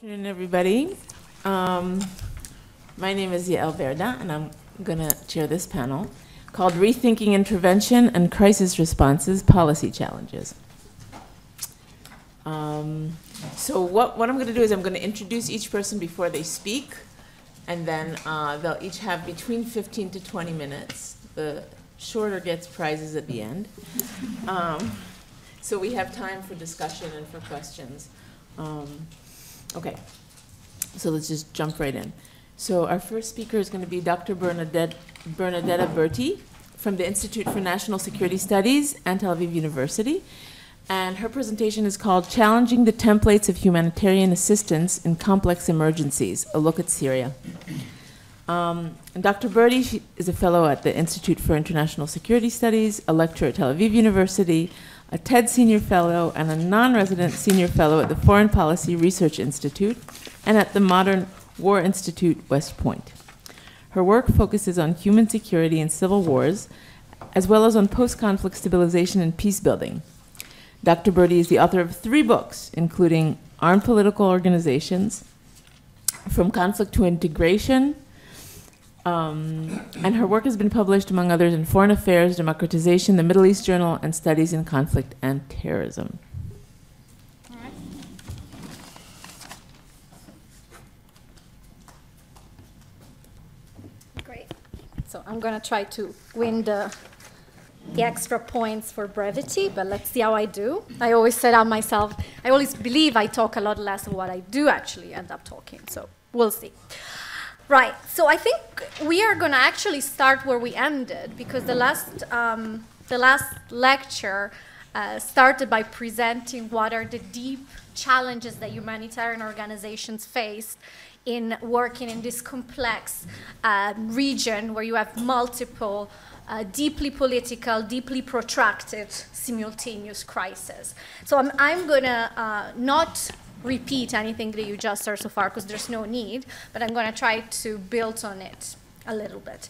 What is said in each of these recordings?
Afternoon, everybody. My name is Yael Berda, and I'm going to chair this panel called Rethinking Intervention and Crisis Responses, Policy Challenges. So what I'm going to do is I'm going to introduce each person before they speak, and then they'll each have between 15 to 20 minutes. The shorter gets prizes at the end. So we have time for discussion and for questions. Okay, so let's just jump right in. So our first speaker is going to be Dr. Benedetta Berti from the Institute for National Security Studies and Tel Aviv University. And her presentation is called Challenging the Templates of Humanitarian Assistance in Complex Emergencies, a Look at Syria. And Dr. Berti is a fellow at the Institute for International Security Studies, a lecturer at Tel Aviv University, a TED Senior Fellow, and a non-resident Senior Fellow at the Foreign Policy Research Institute and at the Modern War Institute, West Point. Her work focuses on human security and civil wars, as well as on post-conflict stabilization and peace building. Dr. Berti is the author of 3 books, including Armed Political Organizations, From Conflict to Integration, and her work has been published, among others, in Foreign Affairs, Democratization, the Middle East Journal, and Studies in Conflict and Terrorism. All right. Great. So I'm going to try to win the extra points for brevity, but let's see how I do. I always set out myself, I always believe I talk a lot less of what I do actually end up talking, so we'll see. Right, so I think we are going to actually start where we ended, because the last lecture started by presenting what are the deep challenges that humanitarian organizations face in working in this complex region where you have multiple deeply political, deeply protracted, simultaneous crises. So I'm going to not repeat anything that you just heard so far, because there's no need, but I'm going to try to build on it a little bit.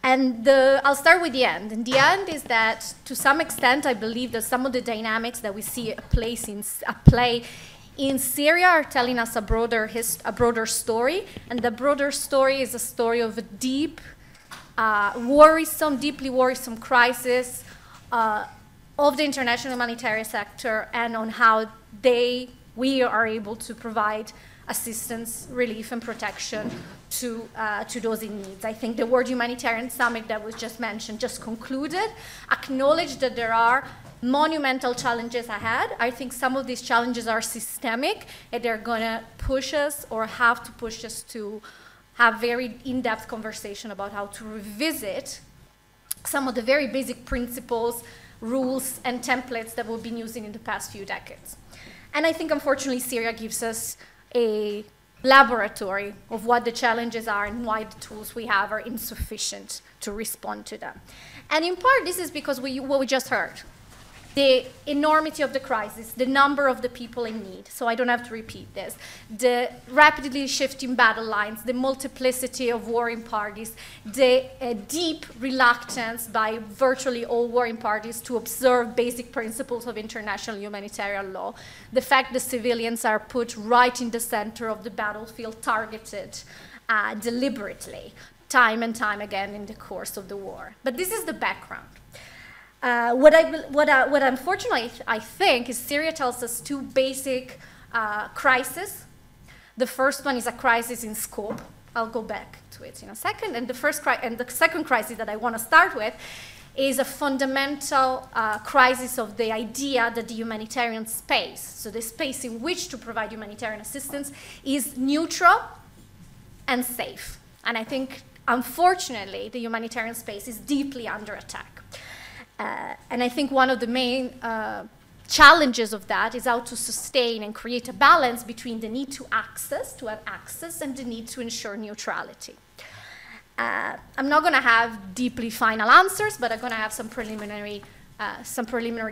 And I'll start with the end. And the end is that, to some extent, I believe that some of the dynamics that we see at play in Syria are telling us a broader story, and the broader story is a story of a deep, deeply worrisome crisis of the international humanitarian sector, and on how we are able to provide assistance, relief, and protection to those in need. I think the World Humanitarian Summit that was just mentioned, just concluded, acknowledged that there are monumental challenges ahead. I think some of these challenges are systemic, and they're going to push us, or have to push us, to have very in-depth conversation about how to revisit some of the very basic principles, rules, and templates that we've been using in the past few decades. And I think, unfortunately, Syria gives us a laboratory of what the challenges are and why the tools we have are insufficient to respond to them. And in part, this is because what we just heard. The enormity of the crisis, the number of the people in need, so I don't have to repeat this, the rapidly shifting battle lines, the multiplicity of warring parties, the deep reluctance by virtually all warring parties to observe basic principles of international humanitarian law, the fact that civilians are put right in the center of the battlefield, targeted deliberately, time and time again in the course of the war. But this is the background. What unfortunately I think is Syria tells us 2 basic crises. The first one is a crisis in scope. I'll go back to it in a second. And the second crisis that I want to start with is a fundamental crisis of the idea that the humanitarian space, so the space in which to provide humanitarian assistance, is neutral and safe. And I think, unfortunately, the humanitarian space is deeply under attack. And I think one of the main challenges of that is how to sustain and create a balance between the need to have access, and the need to ensure neutrality. I'm not going to have deeply final answers, but I'm going to have some preliminary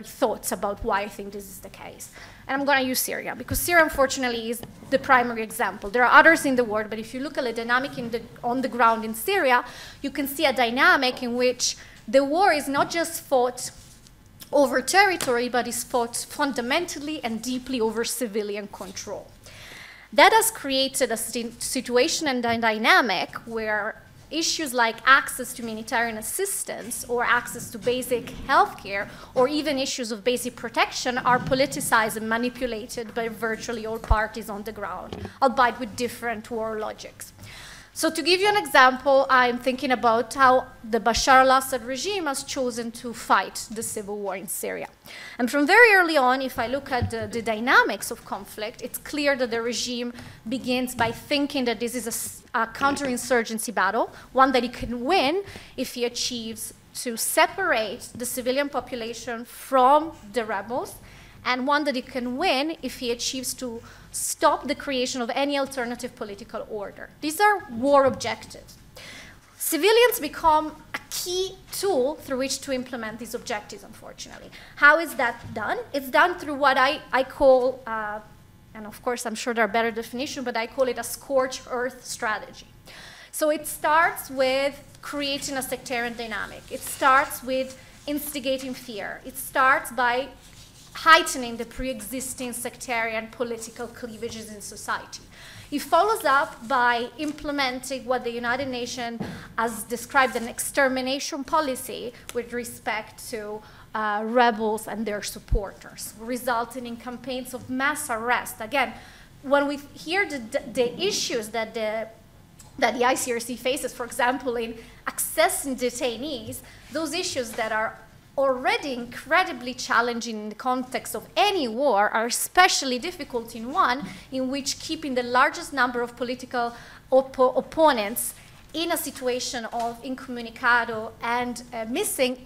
thoughts about why I think this is the case. And I'm going to use Syria, because Syria, unfortunately, is the primary example. There are others in the world, but if you look at the dynamic on the ground in Syria, you can see a dynamic in which the war is not just fought over territory, but is fought fundamentally and deeply over civilian control. That has created a situation and a dynamic where issues like access to humanitarian assistance or access to basic healthcare or even issues of basic protection are politicized and manipulated by virtually all parties on the ground, albeit with different war logics. So to give you an example, I'm thinking about how the Bashar al-Assad regime has chosen to fight the civil war in Syria. And from very early on, if I look at the dynamics of conflict, it's clear that the regime begins by thinking that this is a counterinsurgency battle, one that he can win if he achieves to separate the civilian population from the rebels, and one that he can win if he achieves to stop the creation of any alternative political order. These are war objectives. Civilians become a key tool through which to implement these objectives, unfortunately. How is that done? It's done through what I call, and of course I'm sure there are better definitions, but I call it a scorched earth strategy. So it starts with creating a sectarian dynamic. It starts with instigating fear. It starts by heightening the pre-existing sectarian political cleavages in society. It follows up by implementing what the United Nations has described an extermination policy with respect to rebels and their supporters, resulting in campaigns of mass arrest. Again, when we hear the issues that the ICRC faces, for example, in accessing detainees, those issues that are already incredibly challenging in the context of any war are especially difficult in one in which keeping the largest number of political opponents in a situation of incommunicado and missing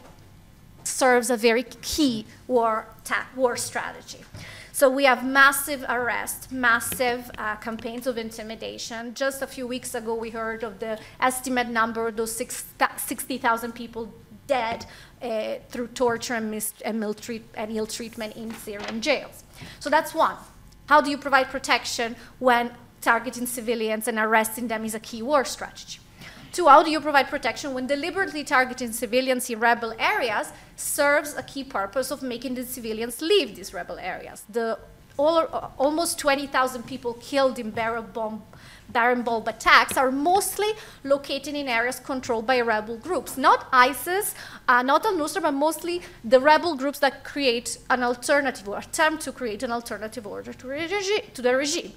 serves a very key war strategy. So we have massive arrests, massive campaigns of intimidation. Just a few weeks ago, we heard of the estimate number, those 60,000 people dead through torture and ill treatment in Syrian jails. So that's one. How do you provide protection when targeting civilians and arresting them is a key war strategy? Two, how do you provide protection when deliberately targeting civilians in rebel areas serves a key purpose of making the civilians leave these rebel areas? Almost 20,000 people killed in barren bomb attacks are mostly located in areas controlled by rebel groups, not ISIS, not al-Nusra, but mostly the rebel groups that create an alternative or attempt to create an alternative order to the regime.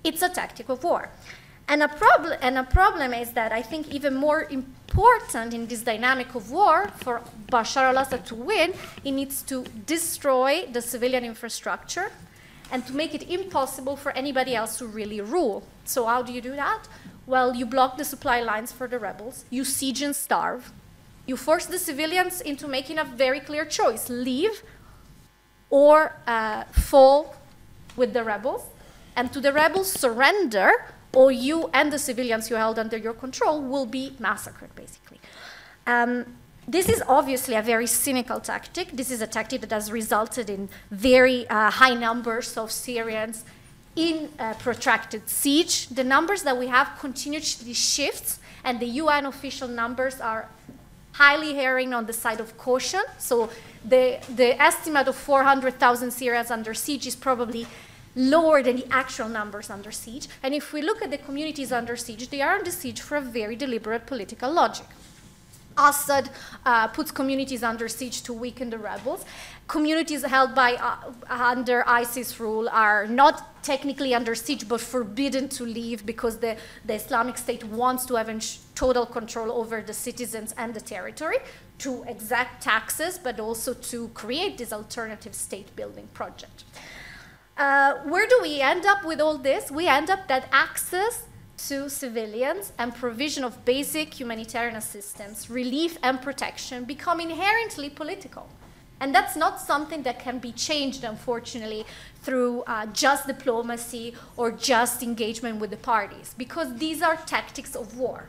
It's a tactic of war. And a problem is that I think even more important in this dynamic of war for Bashar al-Assad to win, he needs to destroy the civilian infrastructure and to make it impossible for anybody else to really rule. So how do you do that? Well, you block the supply lines for the rebels, you siege and starve, you force the civilians into making a very clear choice, leave or fall with the rebels, and to the rebels surrender, or you and the civilians you held under your control will be massacred, basically. This is obviously a very cynical tactic. This is a tactic that has resulted in very high numbers of Syrians in protracted siege. The numbers that we have continuously shifts, and the UN official numbers are highly erring on the side of caution. So the estimate of 400,000 Syrians under siege is probably lower than the actual numbers under siege. And if we look at the communities under siege, they are under siege for a very deliberate political logic. Assad puts communities under siege to weaken the rebels. Communities held by under ISIS rule are not technically under siege, but forbidden to leave because the Islamic State wants to have total control over the citizens and the territory, to exact taxes, but also to create this alternative state-building project. Where do we end up with all this? We end up that access to civilians and provision of basic humanitarian assistance, relief and protection become inherently political. And that's not something that can be changed, unfortunately, through just diplomacy or just engagement with the parties, because these are tactics of war.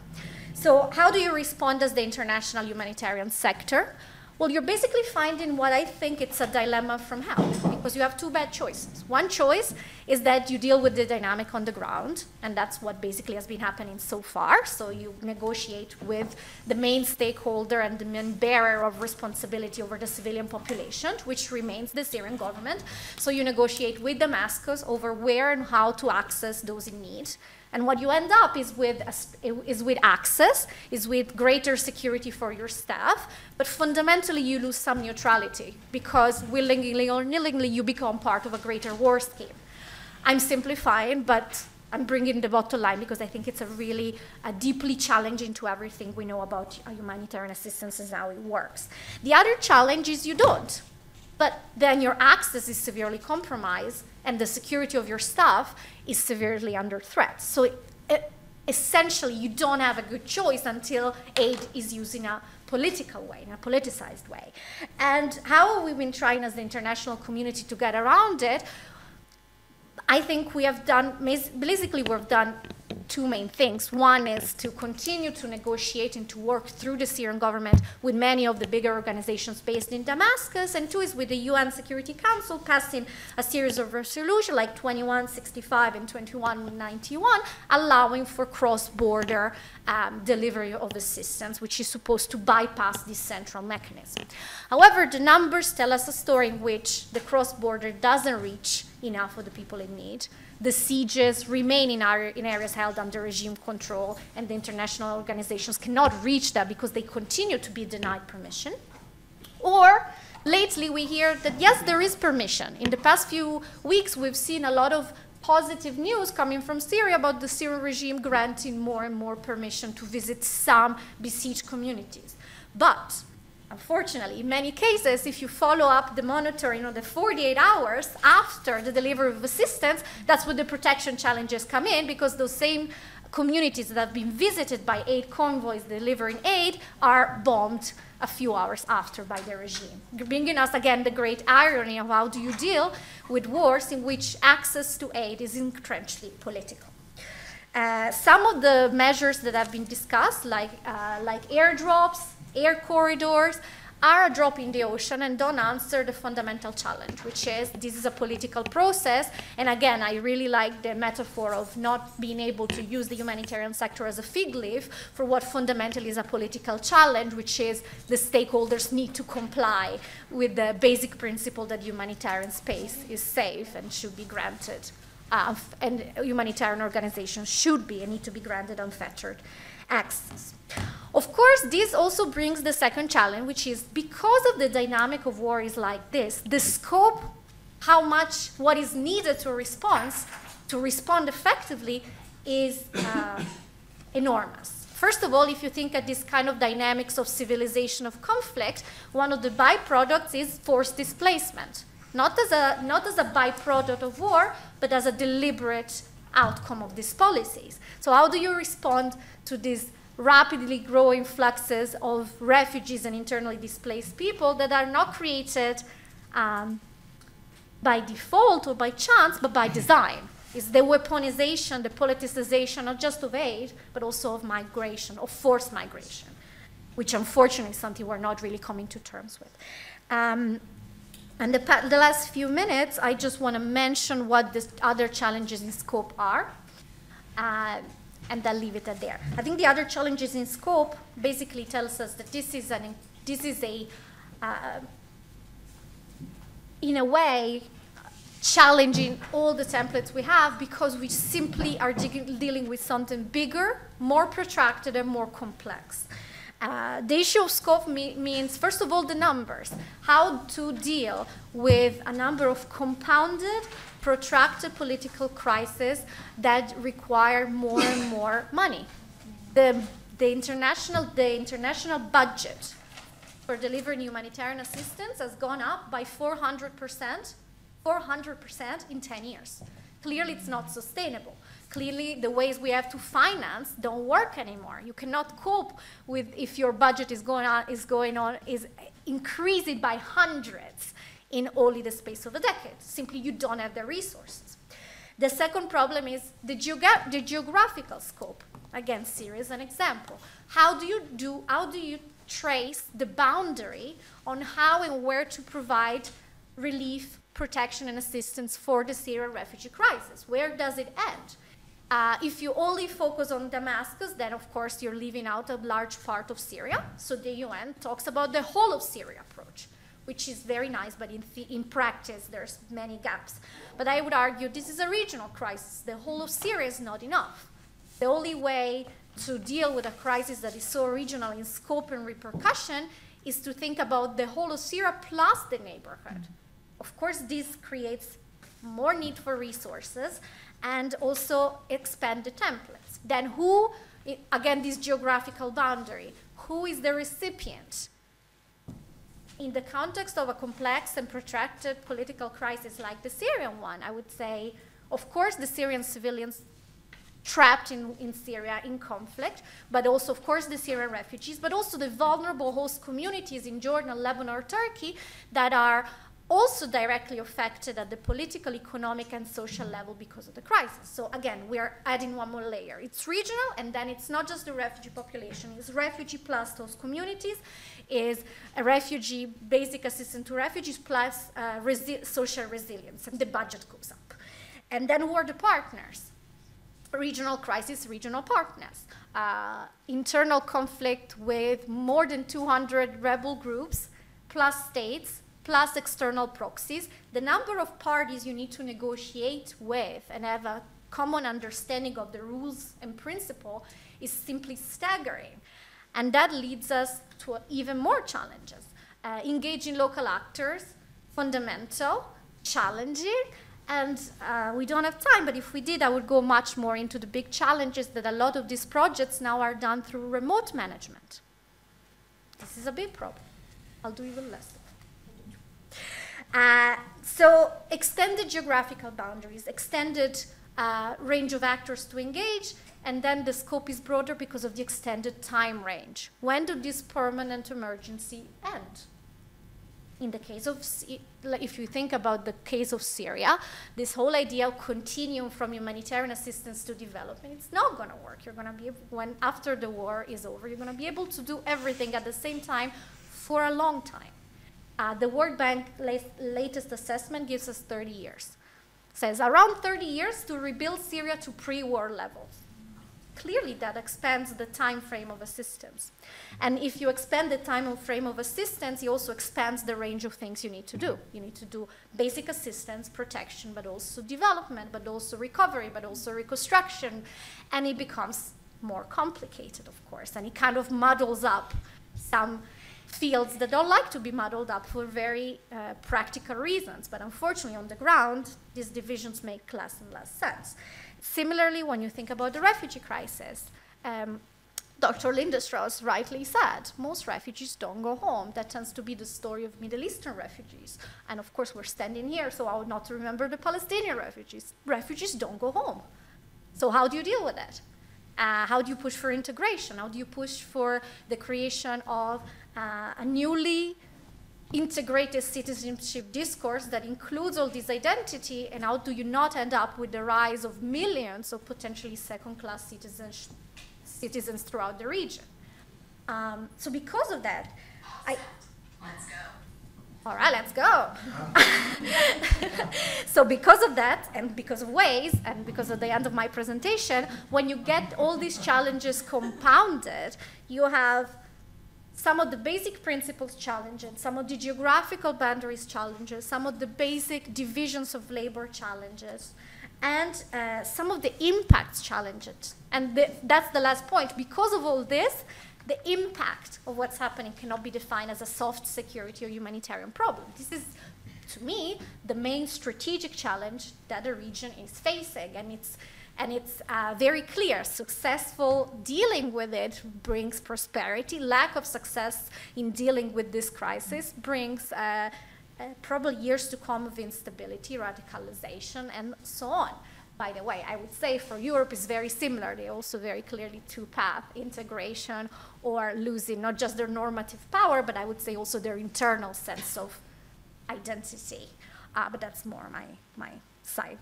So how do you respond as the international humanitarian sector? Well, you're basically finding what I think it's a dilemma from hell. because you have two bad choices. One choice is that you deal with the dynamic on the ground, and that's what basically has been happening so far. So you negotiate with the main stakeholder and the main bearer of responsibility over the civilian population, which remains the Syrian government. So you negotiate with Damascus over where and how to access those in need. And what you end up is with access, is with greater security for your staff, but fundamentally you lose some neutrality because willingly or nillingly you become part of a greater war scheme. I'm simplifying, but I'm bringing the bottom line because I think it's deeply challenging to everything we know about humanitarian assistance and how it works. The other challenge is you don't. But then your access is severely compromised and the security of your staff is severely under threat. So essentially, you don't have a good choice until aid is used in a political way, in a politicized way. And how have we been trying as the international community to get around it? I think we have done, basically we've done two main things. One is to continue to negotiate and to work through the Syrian government with many of the bigger organizations based in Damascus, and two is with the UN Security Council passing a series of resolutions like 2165 and 2191, allowing for cross-border delivery of assistance, which is supposed to bypass this central mechanism. However, the numbers tell us a story in which the cross-border doesn't reach enough of the people in need. The sieges remain in areas held under regime control, and the international organizations cannot reach that because they continue to be denied permission. Or lately we hear that, yes, there is permission. In the past few weeks, we've seen a lot of positive news coming from Syria about the Syrian regime granting more and more permission to visit some besieged communities. But unfortunately, in many cases, if you follow up the monitoring of the 48 hours after the delivery of assistance, that's where the protection challenges come in, because those same communities that have been visited by aid convoys delivering aid are bombed a few hours after by the regime, bringing us again the great irony of how do you deal with wars in which access to aid is entrenched political. Some of the measures that have been discussed, like airdrops, air corridors, are a drop in the ocean and don't answer the fundamental challenge, which is this is a political process. And again, I really like the metaphor of not being able to use the humanitarian sector as a fig leaf for what fundamentally is a political challenge, which is the stakeholders need to comply with the basic principle that humanitarian space is safe and should be granted. And humanitarian organizations should be and need to be granted unfettered access. Of course, this also brings the second challenge, which is because of the dynamic of war is like this, the scope, what is needed to respond effectively is enormous. First of all, if you think at this kind of dynamics of civilization of conflict, one of the byproducts is forced displacement. Not as a byproduct of war, but as a deliberate outcome of these policies. So how do you respond to these rapidly growing fluxes of refugees and internally displaced people that are not created by default or by chance, but by design? It's the weaponization, the politicization, not just of aid, but also of migration, of forced migration, which unfortunately is something we're not really coming to terms with. And the last few minutes, I just want to mention what the other challenges in scope are, and I'll leave it at there. I think the other challenges in scope basically tells us that this is in a way, challenging all the templates we have because we simply are dealing with something bigger, more protracted, and more complex. The issue of scope means, first of all, the numbers. How to deal with a number of compounded, protracted political crises that require more and more money. The international budget for delivering humanitarian assistance has gone up by 400% in 10 years. Clearly, it's not sustainable. Clearly, the ways we have to finance don't work anymore. You cannot cope with if your budget is increasing by hundreds in only the space of a decade. Simply, you don't have the resources. The second problem is the geographical scope. Again, Syria is an example. How do you trace the boundary on how and where to provide relief, protection, and assistance for the Syrian refugee crisis? Where does it end? If you only focus on Damascus, then of course you're leaving out a large part of Syria. So the UN talks about the whole of Syria approach, which is very nice, but in practice there's many gaps. But I would argue this is a regional crisis. The whole of Syria is not enough. The only way to deal with a crisis that is so regional in scope and repercussion is to think about the whole of Syria plus the neighborhood. Of course, this creates more need for resources and also expand the templates. Then who, again, this geographical boundary, who is the recipient? In the context of a complex and protracted political crisis like the Syrian one, I would say, of course, the Syrian civilians trapped in Syria in conflict, but also, of course, the Syrian refugees, but also the vulnerable host communities in Jordan, Lebanon, or Turkey that are also directly affected at the political, economic, and social level because of the crisis. So again, we are adding one more layer. It's regional, and then it's not just the refugee population. It's refugee plus those communities, is a refugee, basic assistance to refugees, plus social resilience, and the budget goes up. And then who are the partners? Regional crisis, regional partners. Internal conflict with more than 200 rebel groups, plus states, plus external proxies. The number of parties you need to negotiate with and have a common understanding of the rules and principle is simply staggering. And that leads us to even more challenges. Engaging local actors, fundamental, challenging, and we don't have time, but if we did, I would go much more into the big challenges that a lot of these projects now are done through remote management. This is a big problem. I'll do even less. So extended geographical boundaries, extended range of actors to engage, and then the scope is broader because of the extended time range. When do this permanent emergency end? In the case of, if you think about the case of Syria, this whole idea of continuum from humanitarian assistance to development, it's not going to work. You're going to be, when after the war is over, you're going to be able to do everything at the same time for a long time. The World Bank latest assessment gives us 30 years. Says around 30 years to rebuild Syria to pre-war levels. Clearly that expands the time frame of assistance. And if you expand the time frame of assistance, it also expands the range of things you need to do. You need to do basic assistance, protection, but also development, but also recovery, but also reconstruction. And it becomes more complicated, of course, and it kind of muddles up some fields that don't like to be muddled up for very practical reasons. But unfortunately, on the ground, these divisions make less and less sense. Similarly, when you think about the refugee crisis, Dr. Lindestrauss rightly said, most refugees don't go home. That tends to be the story of Middle Eastern refugees. And of course, we're standing here, so I would not remember the Palestinian refugees. Refugees don't go home. So how do you deal with that? How do you push for integration? How do you push for the creation of a newly integrated citizenship discourse that includes all this identity, and how do you not end up with the rise of millions of potentially second-class citizens throughout the region? So because of that, Let's go. All right, let's go. So because of that, and because of ways, and because of the end of my presentation, when you get all these challenges compounded, you have some of the basic principles challenged, some of the geographical boundaries challenges, some of the basic divisions of labor challenges, and some of the impacts challenged. And that's the last point. Because of all this, the impact of what's happening cannot be defined as a soft security or humanitarian problem. This is, to me, the main strategic challenge that the region is facing, and it's very clear. Successful dealing with it brings prosperity. Lack of success in dealing with this crisis brings probably years to come of instability, radicalization, and so on. By the way, I would say for Europe is very similar. They also very clearly two-path integration, or losing not just their normative power, but I would say also their internal sense of identity. But that's more my side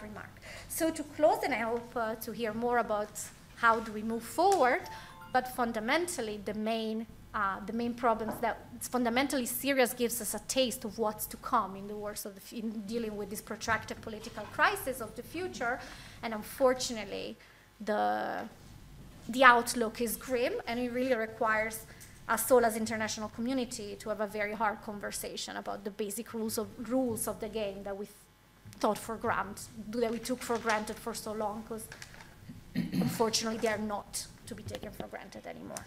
remark. So to close, and I hope to hear more about how do we move forward, but fundamentally the main the main problems that fundamentally Syria gives us a taste of what's to come in the works of in dealing with this protracted political crisis of the future. And unfortunately, the outlook is grim, and it really requires us all as international community to have a very hard conversation about the basic rules of the game that we took for granted for so long, because unfortunately they are not to be taken for granted anymore.